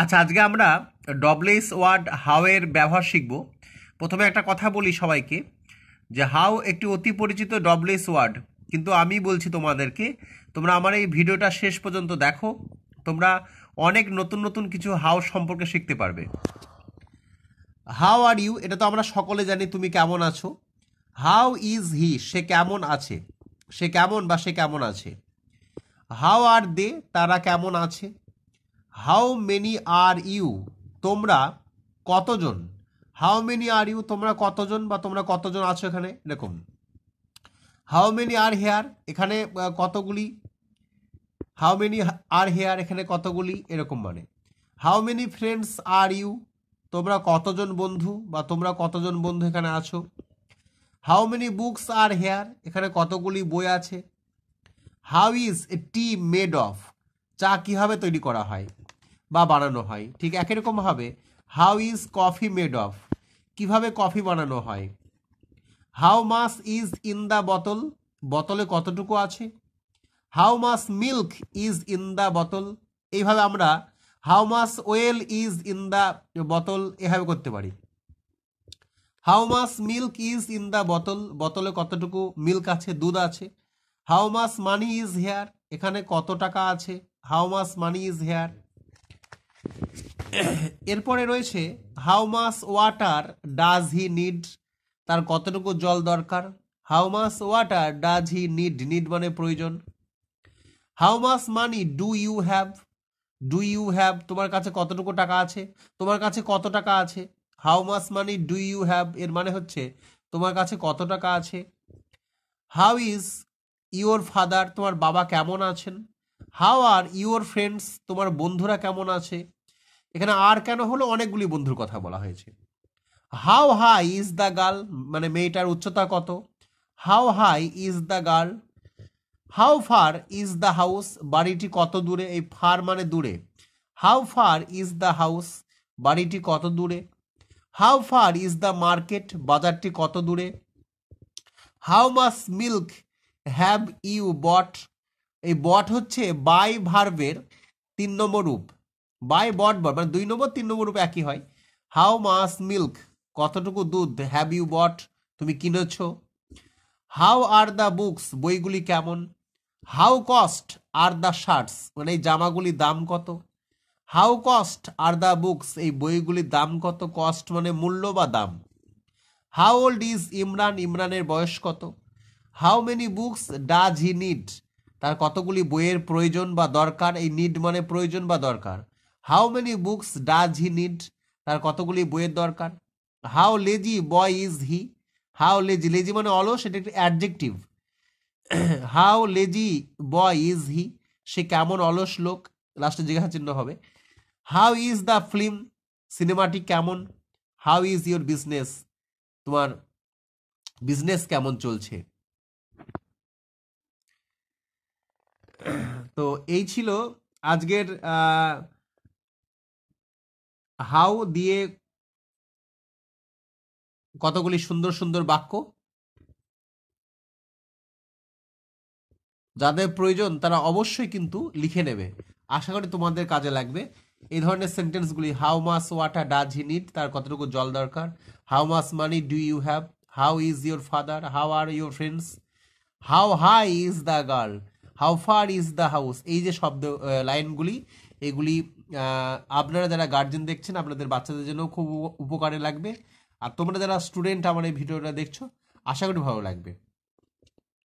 আচ্ছা, আজকে আমরা ডবলেস ওয়ার্ড হাউ এর ব্যবহার শিখব। প্রথমে একটা কথা বলি সবাইকে, যে হাউ একটি অতি পরিচিত ডবলেস ওয়ার্ড, কিন্তু আমি বলছি তোমাদেরকে, তোমরা আমার এই ভিডিওটা শেষ পর্যন্ত দেখো, তোমরা অনেক নতুন নতুন কিছু হাউ সম্পর্কে শিখতে পারবে। হাউ আর ইউ, এটা তো আমরা সকলে জানি, তুমি কেমন আছো। হাউ ইজ হি, সে কেমন আছে, সে কেমন বা সে কেমন আছে। হাউ আর দে, তারা কেমন আছে। হাউ মেনি আর ইউ, তোমরা কতজন। হাউ মেনি আর ইউ, তোমরা কতজন বা তোমরা কতজন আছো এখানে, এরকম। হাউ মেনি আর হেয়ার, এখানে কতগুলি। হাউ মেনি আর হেয়ার, এখানে কতগুলি, এরকম মানে। How many friends are you, তোমরা কতজন বন্ধু বা তোমরা কতজন বন্ধু এখানে আছো। How many books are here, এখানে কতগুলি বই আছে। How is a tea made of, চা কিভাবে তৈরি করা হয় বা বানানো হয়। ঠিক একই রকম ভাবে how is coffee made of, কিভাবে কফি বানানো হয়। How much is in the বোতল, বোতলে কতটুকু আছে। How much milk is in the বোতল, এইভাবে আমরা how much well is in the বোতল এভাবে করতে পারি। How much milk is in the বোতল, বোতলে কতটুকু মিল্ক আছে, দুধ আছে। How much money is here, এখানে কত টাকা আছে। How much money is here. এরপরে রয়েছে how much water does he need, তার কতটুকু জল দরকার। How much water does he need, need মানে প্রয়োজন। How much money do you have, do you have, তোমার কাছে কতটুকু টাকা আছে, তোমার কাছে কত টাকা আছে। How much money do you have, এর মানে হচ্ছে তোমার কাছে কত টাকা আছে। হাউ ইজ ইউর ফাদার, তোমার বাবা কেমন আছেন। হাউ আর ইউর ফ্রেন্ডস, তোমার বন্ধুরা কেমন আছে। এখানে আর কেন হলো, অনেকগুলি বন্ধুর কথা বলা হয়েছে। How high is the girl, মানে মেয়েটার উচ্চতা কত। How high is the girl. How far is the house, বাড়িটি কত দূরে, এই ফার মানে দূরে। How far is the house, বাড়িটি কত দূরে। How far is the market, বাজারটি কত দূরে। How much milk have you bought, এই বট হচ্ছে বাই ভার্বের 3 নম্বর রূপ। বাই বট বট মানে 2 নম্বর 3 নম্বর রূপ একই হয়। হাউ মাস মিল্ক, কতটুকু দুধ। হ্যাভ ইউ বট, তুমি কিনেছ। হাউ আর দ্য বুকস, বইগুলি কেমন। How cost are the shirts, মানে এই জামাগুলির দাম কত। How cost are the books, এই বইগুলির দাম কত। কস্ট মানে মূল্য বা দাম। হাউ ওল্ড ইজ ইমরান, ইমরানের বয়স কত। How many books does he need, তার কতগুলি বইয়ের প্রয়োজন বা দরকার। এই নিড মানে প্রয়োজন বা দরকার। How many books does he need, তার কতগুলি বইয়ের দরকার। How lazy boy is he, how lazy, lazy মানে অলস, এটা একটি adjective. How lazy boy is he, সে কেমন অলস লোক, লাস্টে জিজ্ঞাসা চিহ্ন হবে। হাউ ইজ দ্য ফিল্ম, সিনেমাটি কেমন। হাউ ইজ ইউর বিজনেস, তোমার বিজনেস কেমন চলছে। তো এই ছিল আজকের হাউ দিয়ে কতগুলি সুন্দর সুন্দর বাক্য। যাদের প্রয়োজন তারা অবশ্যই কিন্তু লিখে নেবে, আশা করি তোমাদের কাজে লাগবে। এই ধরনের সেন্টেন্সগুলি, how much water does he need, তার কতটুকু জল দরকার। How much money do you have. How is your father. How are your friends. How high is the girl. How far is the house. এই যে শব্দ লাইনগুলি, এগুলি আপনারা যারা গার্জেন দেখছেন, আপনাদের বাচ্চাদের জন্য খুব উপকারে লাগবে। আর তোমরা যারা স্টুডেন্ট আমার এই ভিডিওটা দেখছো, আশা করি ভালো লাগবে।